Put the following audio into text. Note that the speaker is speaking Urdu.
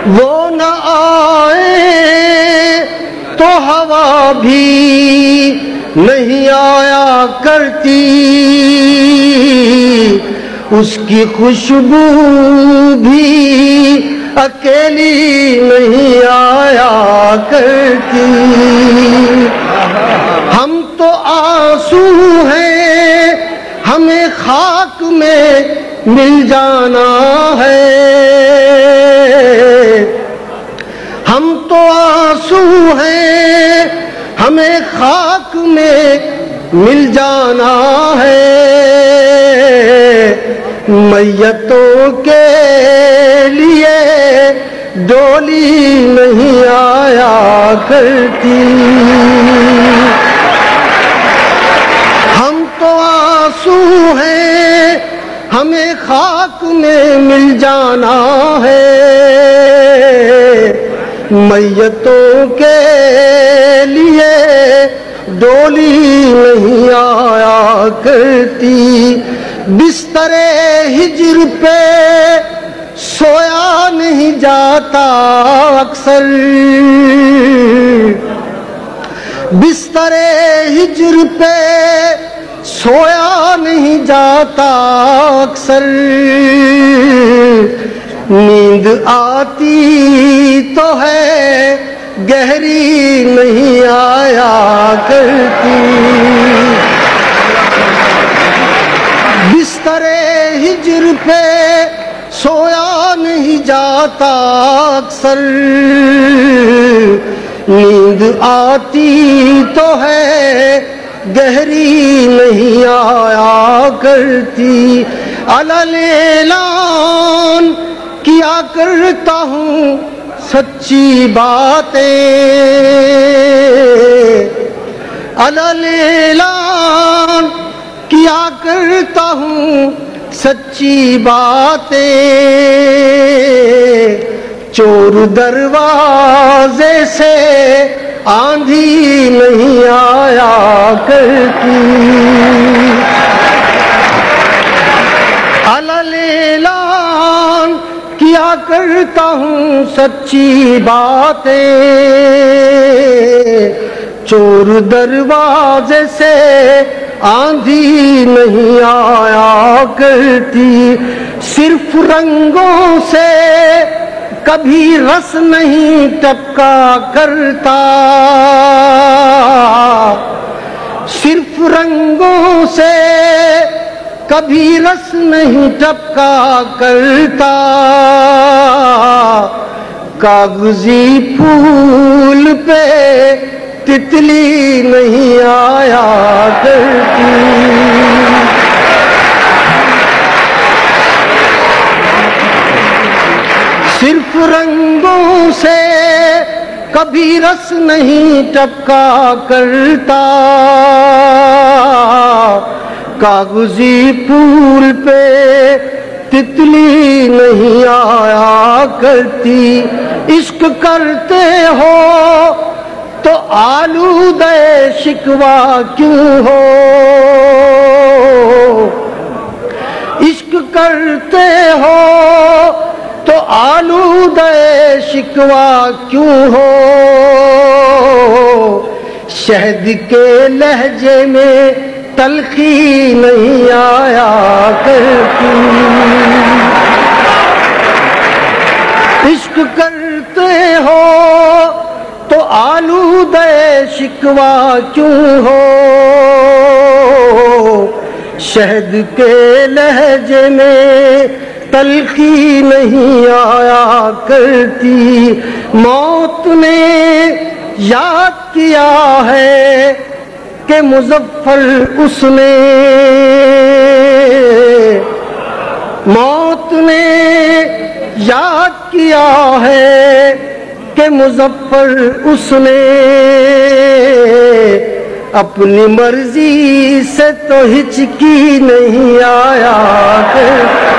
وہ نہ آئے تو ہوا بھی نہیں آیا کرتی، اس کی خوشبو بھی اکیلی نہیں آیا کرتی۔ ہم تو آنسو ہیں، ہمیں خاک میں مل جانا ہے، ہم تو آنسو ہیں، ہمیں خاک میں مل جانا ہے، میتوں کے لیے ڈولی نہیں آیا کرتی۔ ہم تو آنسو ہیں، ہمیں خاک میں مل جانا ہے، میتوں کے لیے ڈولی نہیں آیا کرتی۔ بستر ہجر پہ سویا نہیں جاتا اکثر، بستر ہجر پہ سویا نہیں جاتا اکثر، نیند آتی تو ہے گہری نہیں آیا کرتی۔ بستر ہجر پہ سویا نہیں جاتا اکثر، نیند آتی تو ہے گہری نہیں آیا کرتی۔ علل اعلان کیا کرتا ہوں سچی باتیں، علل اعلان کیا کرتا ہوں سچی باتیں، چور دروازے سے آندھی نہیں آیا کرتی۔ علل اعلان کیا کرتا ہوں سچی باتیں، چور دروازے سے آندھی نہیں آیا کرتی۔ صرف رنگوں سے کبھی رس نہیں ٹپکا کرتا، صرف رنگوں سے کبھی رس نہیں ٹپکا کرتا، کاغذی پھول پہ تتلی نہیں آیا کرتی۔ صرف رنگوں سے کبھی رس نہیں ٹپکا کرتا، کاغذی پھول پہ تتلی نہیں آیا کرتی۔ عشق کرتے ہو تو آلودہ شکوہ کیوں ہو، عشق کرتے ہو تو آلودہ شکوہ کیوں ہو، شہد کے لہجے میں تلخی نہیں آیا کرتی۔ عشق کرتے ہو تو آلودہ شکوہ کیوں ہو، شہد کے لہجے میں تلخی نہیں آیا کرتی۔ موت نے یاد کیا ہے کہ مظفر اس نے، موت نے یاد کیا ہے کہ مظفر اس نے، اپنی مرضی سے تو ہچکی نہیں آیا کرتی۔